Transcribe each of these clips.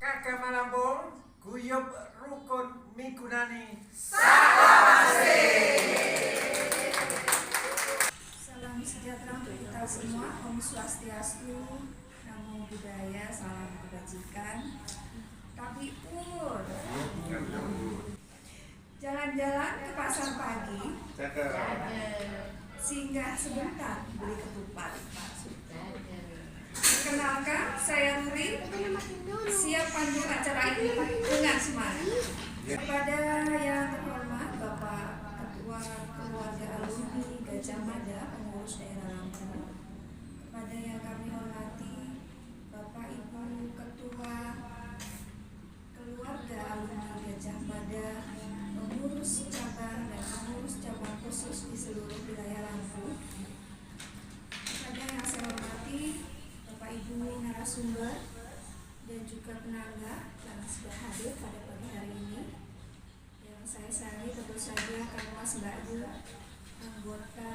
Kakak Malambung, guyub rukun migunani. Salam sejahtera untuk kita semua. Om Swastiastu, Namo Buddhaya, salam kebajikan. Tapi jalan-jalan ke pasar pagi, singgah sebentar beli ketupat. Perkenalkan, saya Ruri, siap pandu acara ini dengan semangat. Kepada yang terhormat Bapak Ketua Keluarga Alumni Gajah Mada, pengurus daerah Lampung, kepada yang kami hormati Bapak Ibu Ketua Keluarga Alumni Gajah Mada, pengurus cabang dan pengurus cabang khusus di seluruh wilayah Lampung, kepada yang saya hormati Bapak Ibu narasumber dan juga penangga yang sudah hadir pada pagi hari ini. Yang saya sayangi tentu saja Kang Mas Mbak Du, anggota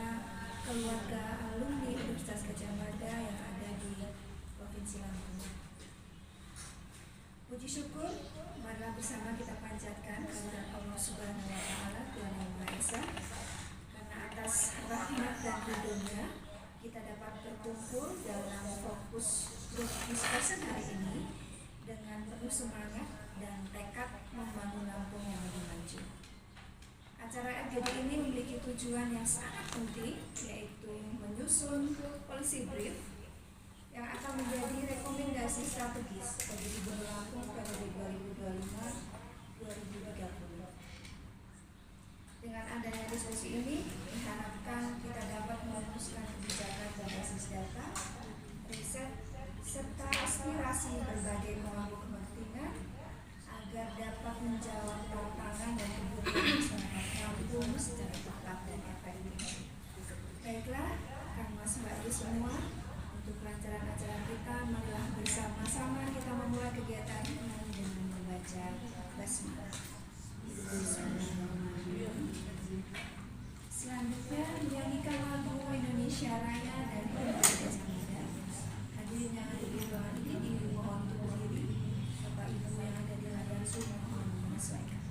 keluarga alumni Universitas Gajah Mada yang ada di Provinsi Lampung. Puji syukur marilah bersama kita panjatkan kehadirat Allah Subhanahu wa Ta'ala, Tuhan Yang Maha Esa, karena atas rahmat dan ridhonya kita dapat berkumpul dalam fokus group discussion hari ini dengan penuh semangat dan tekad membangun Lampung yang lebih maju. Acara FGD ini memiliki tujuan yang sangat penting, yaitu menyusun policy brief yang akan menjadi rekomendasi strategis bagi Gubernur Lampung periode 2025-2030. Dengan adanya diskusi ini, diharapkan kita dapat merumuskan kebijakan berbasis data, riset, serta aspirasi berbagai kelompok kepentingan agar dapat menjawab tantangan dan kebutuhan masyarakat Lampung secara tepat dan efektif. Baiklah, Kang Mas Mbak Du semua, untuk kelancaran acara kita, marilah bersama-sama kita memulai kegiatan ini dengan membaca basmalah. Selanjutnya menyanyikan lagu Indonesia Raya dari Gajah Mada. Hadirin yang ada di ruangan ini dimohon untuk berdiri. Bapak Ibu yang ada di layar Zoom mohon menyesuaikan.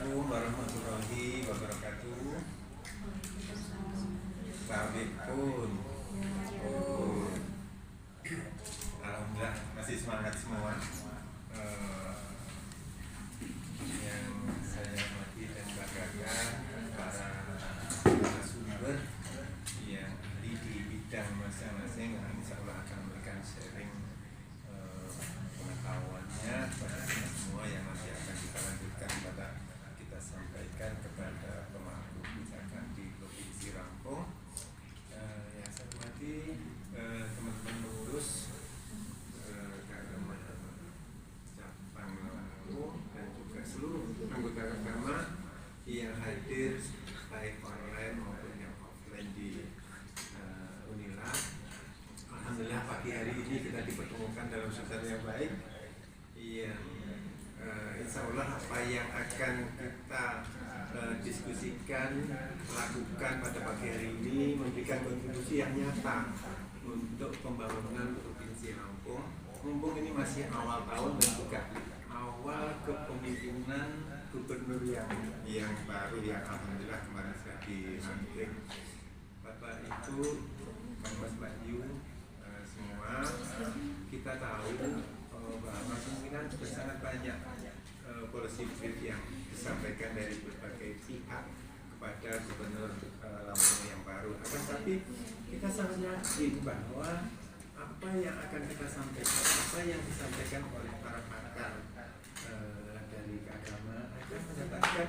Assalamualaikum warahmatullahi wabarakatuh. Waalaikumsalam. Oh. Alhamdulillah masih semangat semua. Yang saya hormati dan banggakan para narasumber yang ahli di bidang masing-masing yang insya Allah akan memberikan sharing pengetahuannya kepada kita semua yang nanti akan kita lanjutkan kita sampaikan kepada pemangku kebijakan di Provinsi Lampung. Yang saya hormati teman-teman pengurus cabang Lampung dan juga seluruh anggota agama yang hadir baik online maupun yang offline di Unila. Alhamdulillah pagi hari ini kita dipertemukan dalam suasana yang baik. Insya Allah apa yang akan kita diskusikan, lakukan pada pagi hari ini memberikan kontribusi yang nyata untuk pembangunan Provinsi Lampung. Mumpung ini masih awal tahun dan juga awal kepemimpinan gubernur yang baru yang alhamdulillah kemarin sudah dilantik Bapak Ibu, Mas Bayu, semua kita tahu bahwa kemungkinan sudah sangat banyak policy brief yang disampaikan dari berbagai pihak kepada gubernur Lampung yang baru. Akan tapi kita sangat yakin bahwa apa yang akan kita sampaikan, apa yang disampaikan oleh para pakar dari agama akan mendapatkan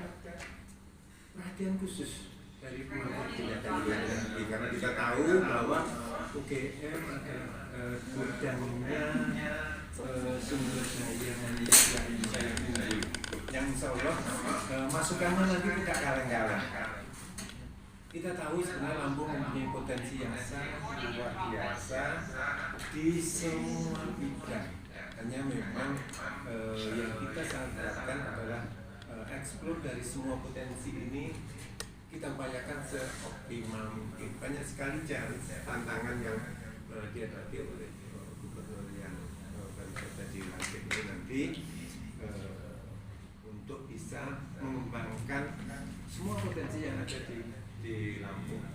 perhatian khusus dari pemangku kebijakan UGM, karena kita tahu bahwa UGM ada gudangnya sumber daya manusia yang insya Allah masukannya nanti tidak kaleng-kaleng. Kita tahu sebenarnya Lampung mempunyai potensi yang sangat luar biasa di semua bidang. Hanya memang yang kita sangat harapkan adalah eksplor dari semua potensi ini kita upayakan seoptimal mungkin. Banyak sekali tantangan yang dihadapi oleh gubernur yang baru saja dilantik ini nanti untuk bisa mengembangkan semua potensi yang ada di Lampung.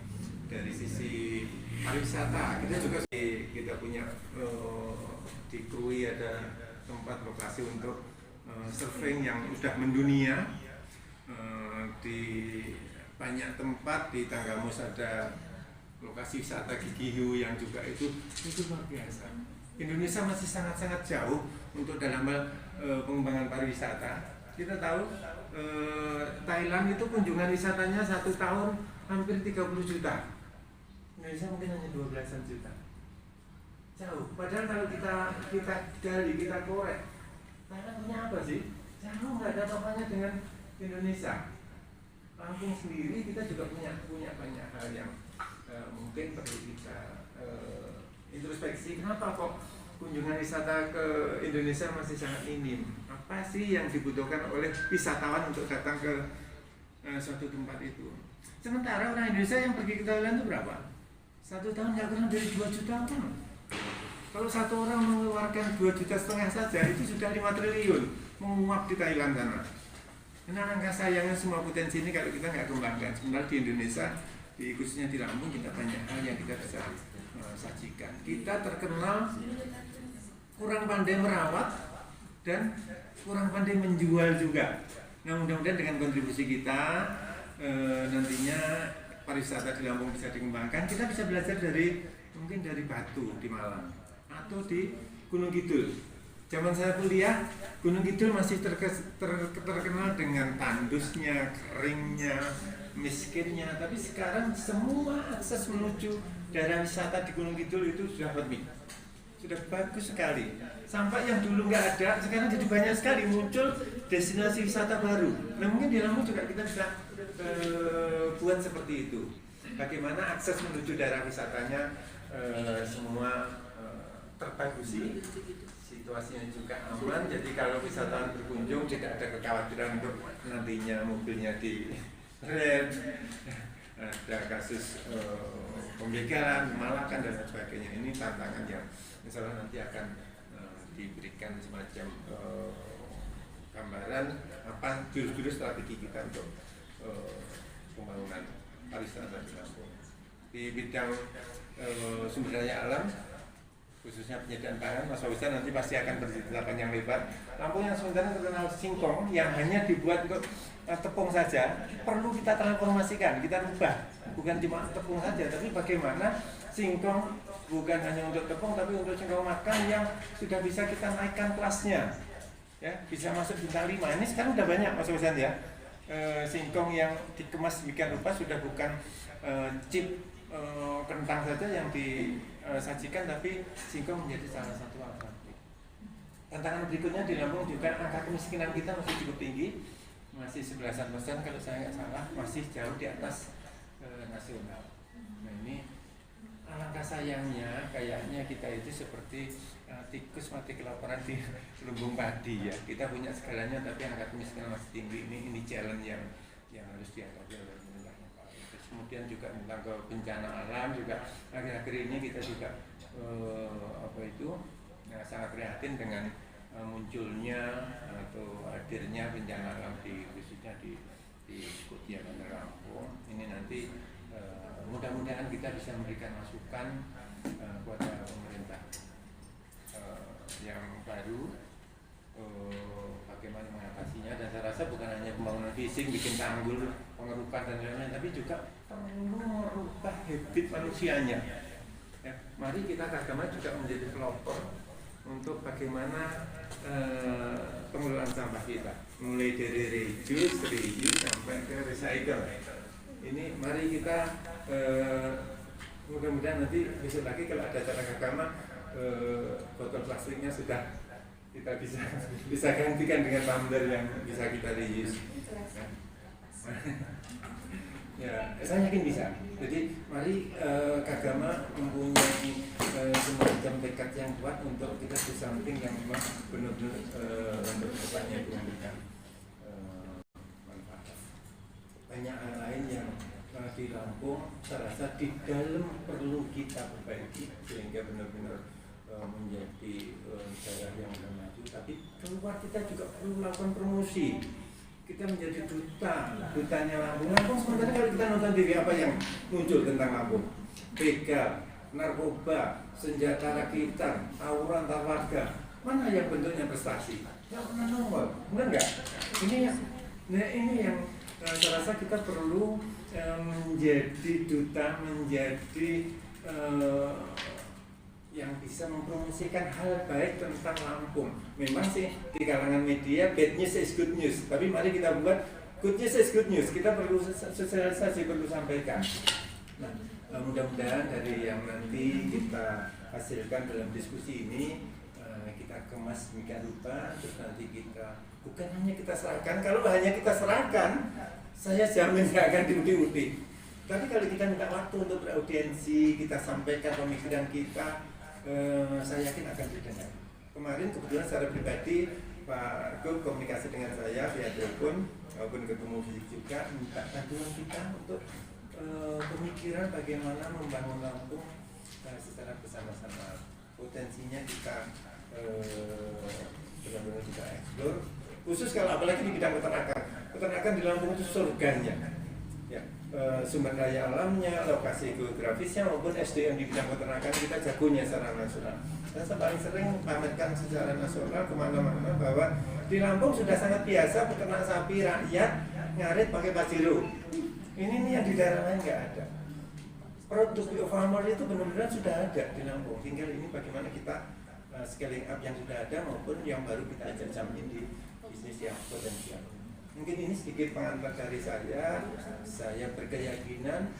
Dari sisi pariwisata kita punya di Krui ada tempat lokasi untuk surfing yang sudah mendunia. Di banyak tempat di Tanggamus ada lokasi wisata Gigi Hiu yang juga itu luar biasa. Indonesia masih sangat-sangat jauh untuk dalam hal pengembangan pariwisata. Kita tahu Thailand itu kunjungan wisatanya 1 tahun hampir 30 juta. Indonesia mungkin hanya 12-an juta. Jauh. Padahal kalau kita gali, kita korek, Thailand punya apa sih? Jauh, nggak ada apa-apanya dengan Indonesia. Lampung sendiri kita juga punya banyak hal yang mungkin perlu kita introspeksi. Kenapa kok kunjungan wisata ke Indonesia masih sangat minim? Apa sih yang dibutuhkan oleh wisatawan untuk datang ke suatu tempat itu? Sementara orang Indonesia yang pergi ke Thailand itu berapa? 1 tahun nggak kurang dari 2 juta orang. Kalau satu orang mengeluarkan 2,5 juta saja itu sudah 5 triliun menguap di Thailand sana. Karena angka sayangnya semua potensi ini kalau kita nggak kembangkan. Sebenarnya di Indonesia, khususnya di Lampung kita banyak hal yang kita bisa sajikan. Kita terkenal kurang pandai merawat dan kurang pandai menjual juga. Nah mudah-mudahan dengan kontribusi kita nantinya pariwisata di Lampung bisa dikembangkan. Kita bisa belajar mungkin dari Batu di Malang atau di Gunung Kidul. Zaman saya kuliah, Gunung Kidul masih terkenal dengan tandusnya, keringnya, miskinnya. Tapi sekarang semua akses menuju daerah wisata di Gunung Kidul itu sudah penuh. Sudah bagus sekali. Sampai yang dulu nggak ada, sekarang jadi banyak sekali muncul destinasi wisata baru. Nah mungkin di Lampung juga kita bisa buat seperti itu. Bagaimana akses menuju daerah wisatanya semua terbagusi, situasinya juga aman. Jadi kalau wisatawan berkunjung tidak ada kekhawatiran untuk nantinya mobilnya di rem, ada kasus pembegalan, memalakan dan sebagainya. Ini tantangan yang insya Allah nanti akan diberikan semacam gambaran apa jurus-jurus strategi kita untuk pembangunan pariwisata di Lampung. Di bidang sumber daya alam, khususnya penyediaan pangan, Mas Fauzan nanti pasti akan bercerita panjang lebar. Lampung yang sebenarnya terkenal singkong yang hanya dibuat untuk tepung saja, perlu kita transformasikan, kita rubah. Bukan cuma tepung saja, tapi bagaimana singkong bukan hanya untuk tepung, tapi untuk singkong makan yang sudah bisa kita naikkan kelasnya, ya, bisa masuk bintang 5. Ini sekarang udah banyak, Mas Fauzan, ya, singkong yang dikemas demikian rupa sudah bukan chip kentang saja yang disajikan, tapi singkong menjadi salah satu alternatif. Tantangan berikutnya di Lampung juga angka kemiskinan kita masih cukup tinggi, masih 11% kalau saya nggak salah, masih jauh di atas nasional. Nah ini alangkah sayangnya kayaknya kita itu seperti tikus mati kelaparan di lumbung padi, ya. Kita punya segalanya tapi angka kemiskinan masih tinggi. Ini challenge yang harus dihadapi oleh pemerintah. Kemudian juga tentang bencana alam juga akhir-akhir ini kita juga sangat prihatin dengan munculnya atau hadirnya bencana alam khususnya di Kutia dan Lampung. Ini nanti mudah-mudahan kita bisa memberikan masukan kepada pemerintah yang baru bagaimana mengatasinya, dan saya rasa bukan hanya pembangunan fisik, bikin tanggul, pengerukan dan lain-lain, tapi juga perlu merubah habit manusianya. Ya, mari kita Kagama juga menjadi pelopor untuk bagaimana pengelolaan sampah kita, mulai dari reduce, reuse sampai ke recycle. Ini mari kita mudah-mudahan nanti besok lagi kalau ada acara Kagama, botol plastiknya sudah kita bisa gantikan dengan tumbler yang bisa kita reuse. Ya, saya yakin bisa. Jadi mari Kagama mempunyai semacam tekad yang kuat untuk kita di samping yang memang benar-benar untuk depannya itu memberikan manfaat. Banyak hal lain yang di Lampung saya rasa di dalam perlu kita perbaiki sehingga benar-benar menjadi daerah yang maju, tapi keluar kita juga perlu melakukan promosi. Kita menjadi dutanya Lampung. Lampung sebenarnya kalau kita nonton TV apa yang muncul tentang Lampung? Begal, narkoba, senjata rakitan, tawuran antar warga. Mana yang bentuknya prestasi? Tidak pernah nongol, benar nggak? Ini yang saya rasa kita perlu menjadi duta, menjadi yang bisa mempromosikan hal baik tentang Lampung. Memang sih di kalangan media bad news is good news, tapi mari kita buat good news is good news. Kita perlu sosialisasi, perlu sampaikan. Nah, mudah-mudahan dari yang nanti kita hasilkan dalam diskusi ini kita kemas demikian rupa, terus nanti kita bukan hanya kita serahkan. Kalau hanya kita serahkan, saya jamin tidak akan diundi-undi. Tapi kalau kita minta waktu untuk beraudiensi, kita sampaikan pemikiran kita, saya yakin akan didengar. Kemarin kebetulan secara pribadi Pak Gub komunikasi dengan saya via telepon maupun ketemu fisik juga, minta bantuan kita untuk pemikiran bagaimana membangun Lampung secara bersama-sama. Potensinya kita benar-benar kita eksplor, khusus kalau apalagi di bidang peternakan. Peternakan di Lampung itu surganya, ya, sumber daya alamnya, lokasi geografisnya maupun SDM di bidang peternakan kita jagonya secara nasional. Saya paling sering pamerkan secara nasional kemana-mana bahwa di Lampung sudah sangat biasa peternak sapi rakyat ngarit pakai pajero. Ini yang di daerah lain nggak ada. Produk biofarmer itu benar-benar sudah ada di Lampung. Tinggal ini bagaimana kita scaling up yang sudah ada maupun yang baru kita ajak jamin di bisnis yang potensial. Mungkin ini sedikit pengantar dari saya. Saya berkeyakinan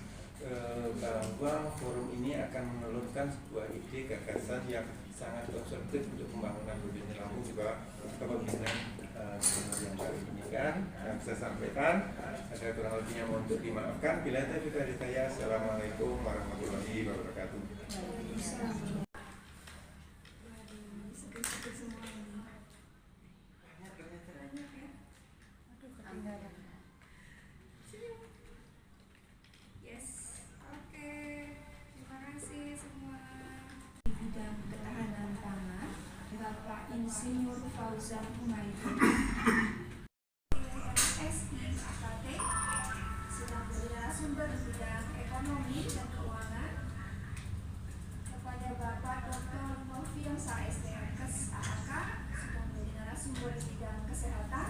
bahwa forum ini akan menelurkan sebuah ide gagasan yang sangat konstruktif untuk pembangunan Provinsi Lampung juga kepemimpinan yang baru ini kan. Yang saya sampaikan ada kurang lebihnya mohon untuk dimaafkan. Bila ada juga dari saya. Assalamualaikum warahmatullahi wabarakatuh. Bapak Insinyur Fauzan Humaydi. MSI AKT sedang menjadi narasumber di bidang ekonomi dan keuangan. Kepada Bapak Dr. Noviansa SDMKes AAK sedang menjadi narasumber di bidang kesehatan.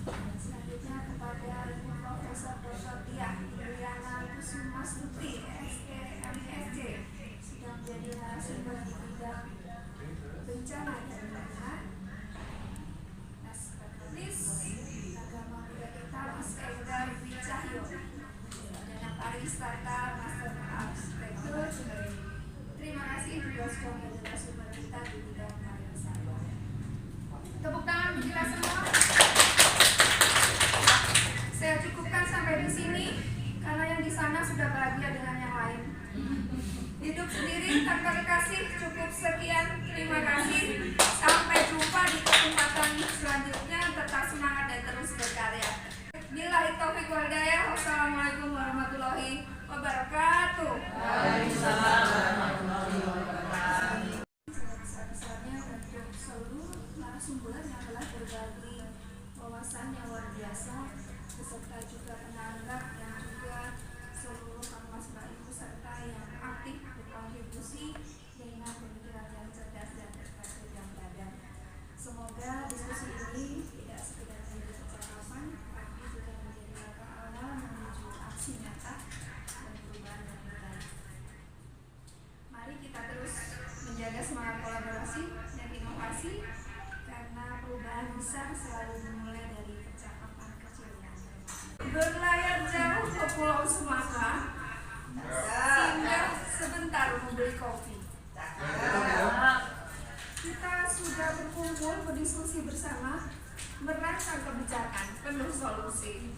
Dan selanjutnya kepada Ibu Profesor Dr. Diah Indriana Kusuma Stuti STMSC sedang menjadi narasumber di bidang bencana dan lingkungan. Naskah agama muda kita Mas Enggar Wicahyo, sarjana pariwisata Master Arsitektur. Terima kasih juga sudah menjadi narasumber kita di bidang pariwisata. Tepuk tangan bagi kita semua. Saya cukupkan sampai di sini karena yang di sana sudah bahagia dengan yang lain. Hidup sendiri tanpa kekasih cukup sekian. Terima kasih. Sampai jumpa di kesempatan selanjutnya. Tetap semangat dan terus berkarya. Billahi taufiq wal hidayah. Wassalamualaikum warahmatullahi wabarakatuh. Waalaikumsalam warahmatullahi wabarakatuh. Sebesar-besarnya untuk seluruh narasumber yang telah berbagi wawasan yang luar biasa, beserta juga penanggap dan juga seluruh kaum ibu serta yang aktif berkontribusi dengan pemikiran yang cerdas dan berkelanjutan badan. Semoga diskusi ini tidak sekedar menjadi percakapan, tapi juga menjadi langkah awal menuju aksi nyata dan perubahan yang baik. Mari kita terus menjaga semangat kolaborasi dan inovasi, karena perubahan besar selalu dimulai dari percakapan kecil yang terbaik. Berlayar jauh ke Pulau Sumatera, singgah sebentar membeli kopi. Kita sudah berkumpul berdiskusi bersama merancang kebijakan penuh solusi.